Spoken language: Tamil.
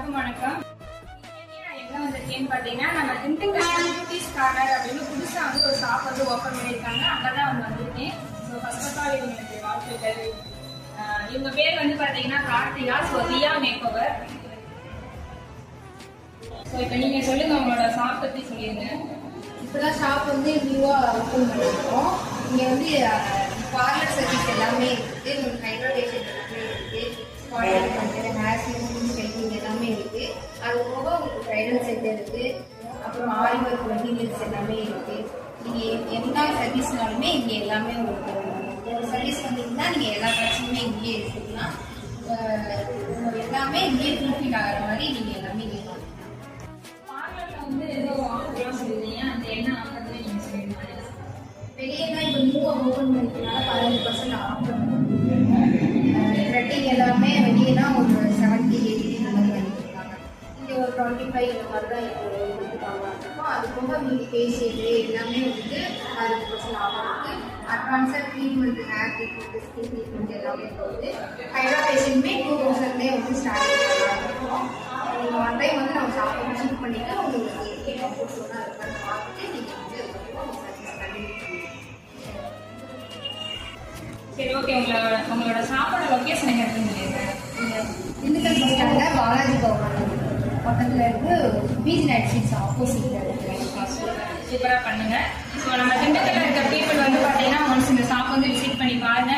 எல்லாருக்கும் வணக்கம். நான் எங்க வந்திருக்கேன்னு பார்த்தீங்கன்னா, நம்ம திண்டுக்கல் பியூட்டிஸ் கார்னர் அப்படின்னு புதுசாக வந்து ஒரு ஷாப் வந்து ஓப்பன் பண்ணியிருக்காங்க. அங்கே தான் வந்து வந்திருக்கேன். ஸோ ஃபர்ஸ்ட் ஆஃப் ஆல் இவங்களுக்கு வாழ்த்துக்கள். இவங்க பேர் வந்து பார்த்தீங்கன்னா கார்த்திகா. ஸோ தியா மேக் ஓவர். ஸோ இப்போ நீங்கள் சொல்லுங்க, உங்களோட ஷாப் பற்றி சொல்லிடுங்க. இப்போதான் ஷாப் வந்து நியூவாக ஓப்பன் பண்ணியிருக்கோம். இங்கே வந்து பார்லர் சர்வீஸ் எல்லாமே இருக்குது. உங்களுக்கு ஹைட்ரோடேஷன் எல்லாமே இருக்குது. ஸ்பாய்லர் பண்ணுறது, ஹேர் ஸ்டைலிங், ஸ்டைலிங் எல்லாமே இருக்குது. அது போக உங்களுக்கு ப்ரைடல் செட் இருக்குது. அப்புறம் ஆரி ஒர்க் மெட்டீரியல்ஸ் எல்லாமே இருக்குது. நீங்கள் எல்லா சர்வீஸ்னாலுமே இங்கே எல்லாமே உங்களுக்கு ஒரு சர்வீஸ் வந்தீங்கன்னா நீங்கள் எல்லா கலெக்ஷனுமே இங்கேயே எடுத்துக்கலாம். எல்லாமே இங்கேயே ஃபுல்ஃபில் ஆகிற மாதிரி நீங்கள் எல்லாமே இங்கே பார்லரில் வந்து ஏதோ ஆஃபர்லாம் சொல்லுவீங்க, அந்த என்ன ஆஃபர்னு நீங்கள் சொல்லிடுங்க. வெளியே தான் இப்போ நியூவாக ஓப்பன் பண்ணிக்கிறதுனால 15% ஆஃபர். த்ரெட்டிங் எல்லாமே வெளியே தான் ஒரு 70-80 இந்த மாதிரி பண்ணியிருக்காங்க. இங்கே ஒரு 25 இந்த மாதிரி தான் இப்போ கொடுத்துருக்காங்க. அது போக மீதி ஃபேஷியலு எல்லாமே வந்து 15% ஆஃபர் இருக்குது. அட்வான்ஸாக treatment, hair treatment, skin treatment எல்லாமே போகுது. ஹைட்ரோடேஷனுமே 2000 வந்து ஸ்டார்ட் பண்ணிருக்கோம். நீங்கள் ஒன் டைம் வந்து நம்ம ஷாப்பை விசிட் பண்ணிவிட்டு உங்களுக்கு என்ன ஃபோட்டோலாம் இருக்கான்னு பார்த்துட்டு நீங்கள் வந்து சர்வீஸ் பண்ணி. சரி, ஓகே. உங்களோட ஷாப்போட லொக்கேஷன் எங்க இருக்குன்னு திண்டுக்கல் பஸ் ஸ்டாண்டில் பாலாஜி பவன் பக்கத்தில் இருக்கு. பீச் நைட் ஸ்ட்ரீட்ஸ் ஆப்போசிட்டில் இருக்கு. சூப்பராக பண்ணுங்க. ஸோ நம்ம திண்டுக்கல்ல இருக்க பீப்புள் வந்து பார்த்தீங்கன்னா ஒன்ஸ் இந்த ஷாப் வந்து விசிட் பண்ணி பாருங்க.